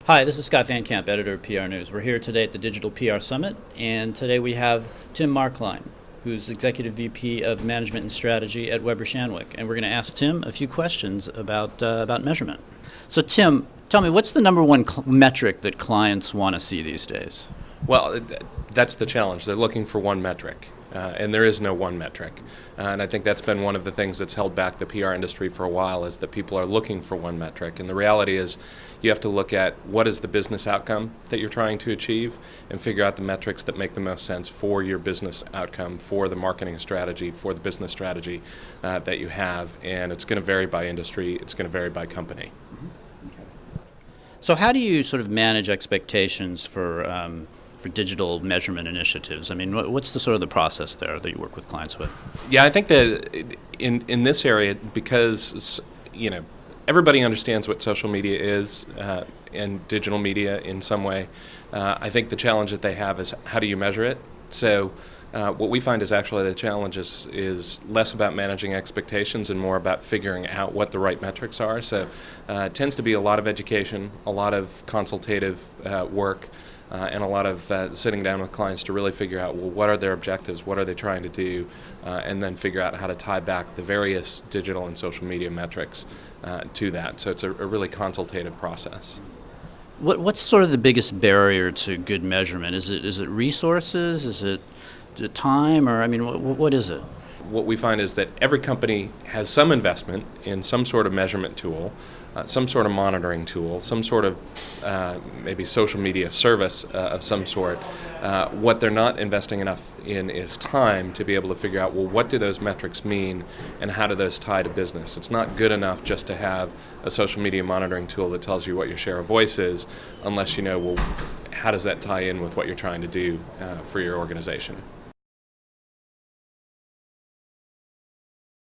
Hi, this is Scott Van Camp, editor of PR News. We're here today at the Digital PR Summit, and today we have Tim Marklein, who's Executive VP of Management and Strategy at Weber Shandwick, and we're going to ask Tim a few questions about measurement. So, Tim, tell me, what's the number one metric that clients want to see these days? Well, that's the challenge. They're looking for one metric, and there is no one metric. And I think that's been one of the things that's held back the PR industry for a while, is that people are looking for one metric. And the reality is you have to look at what is the business outcome that you're trying to achieve and figure out the metrics that make the most sense for your business outcome, for the marketing strategy, for the business strategy that you have. And it's going to vary by industry. It's going to vary by company. So how do you sort of manage expectations for digital measurement initiatives? I mean, what's the sort of the process there that you work with clients with? Yeah, I think that in this area, because everybody understands what social media is and digital media in some way, I think the challenge that they have is how do you measure it? So what we find is actually the challenge is less about managing expectations and more about figuring out what the right metrics are. So it tends to be a lot of education, a lot of consultative work, and a lot of sitting down with clients to really figure out, well, what are their objectives, what are they trying to do, and then figure out how to tie back the various digital and social media metrics to that. So it's a really consultative process. What's sort of the biggest barrier to good measurement? Is it resources? Is it time? Or, I mean, what is it? What we find is that every company has some investment in some sort of measurement tool, some sort of monitoring tool, some sort of maybe social media service of some sort. What they're not investing enough in is time to be able to figure out, well, what do those metrics mean and how do those tie to business? It's not good enough just to have a social media monitoring tool that tells you what your share of voice is, unless you know, well, how does that tie in with what you're trying to do for your organization?